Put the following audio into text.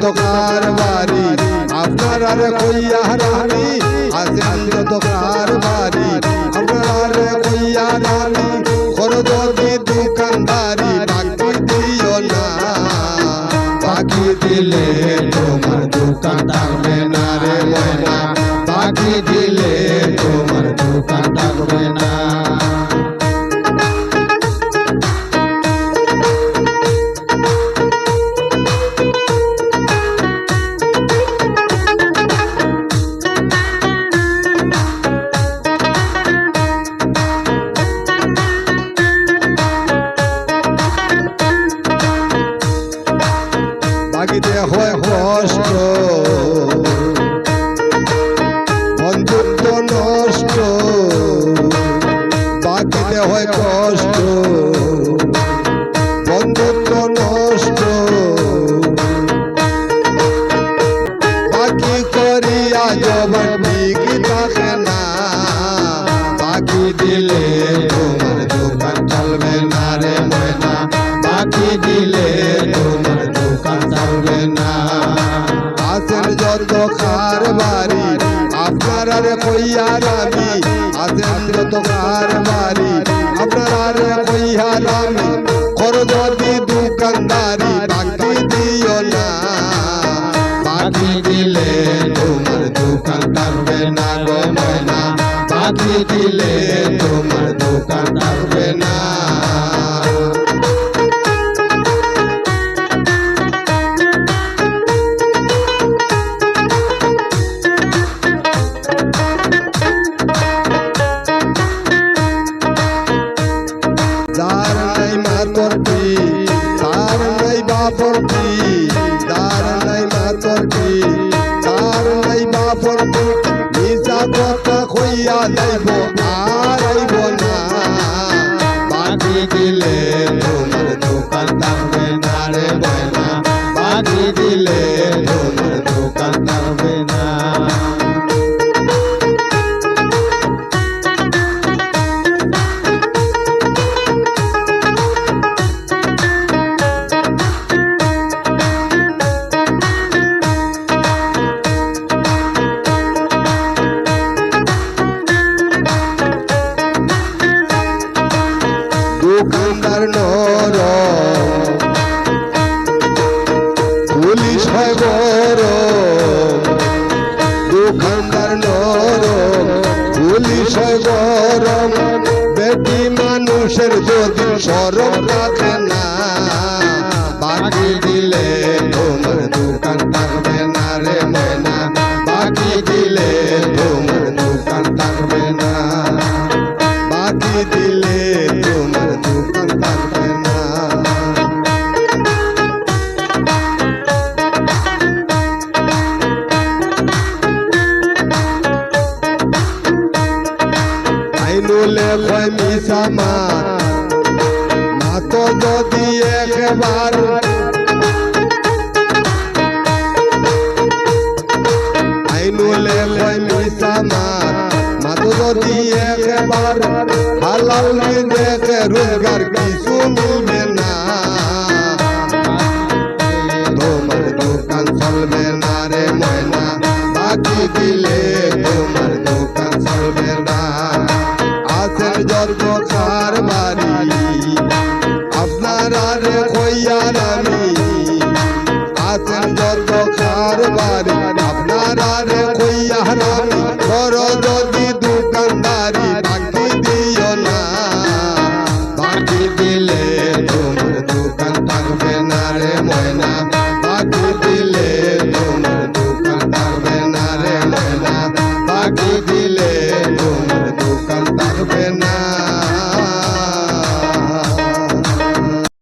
যত কারবারি আপনারা রে কইয়া রানী আছেন যত কারবারি আপনারা রে কইয়া রানী করো যদি দোকানদারি বাকি দিও না বাকি দিলে তোমার দোকান থাকবে না রে ময়না বাকি দিলে তোমার দোকান থাকবে না বাকিতে হয় কষ্ট বন্ধুত্ব নষ্ট বাকিতে হয় কষ্ট বন্ধুত্ব নষ্ট বাকি করিয়া জবান ঠিকই থাকে না বাকি দিলে তোমার দোকান চলবে না রে ময়না বাকি দিলে তোমার দোকান চলবে না আছেন যত কারবারি আপনারা রে কইয়া রানী আছেন যত কারবারি আপনারা রে কইয়া রানী করো যদি দোকানদারি বাকি দিও না বাকি দিলে তোমার দোকান থাকবে না গো ময়না বাকি দিলে তোমার দোকান থাকবে না যার নাই মাতরটি তার নাই বাপরটি যার নাই মাতরটি তার নাই বাপরটি মিছা কথা কইয়া যাইব আর আইব না বাকি দিলে তোমার দোকান থাকবে না রে ময়না বাকি দিলে তোমার দোকান থাকবে না দোকানদার নর পুলিশ হয় বড় দোকানদার নর পুলিশ হয় গরম বেটি মানুষের যদি সরম থাকে না বাকি দিলে তোমার দোকান থাকবে না রে ময়না বাকি দিলে তোমার দোকান থাকবে না বাকি দিলে তোমার দোকান থাকবে না আইনুলে কয় মিশা মাতো যদি একবার আইনুলে কয় মিশা মাতো যদি একবার হালাল দেখে রোজগার কিছু মিলবে না তোমার দোকান চলবে না রে ময়না বাকি দিলে তোমার দোকান চলবে না আছেন যত কারবারি আপনারা রে কইয়া রানী আছেন যত কারবারি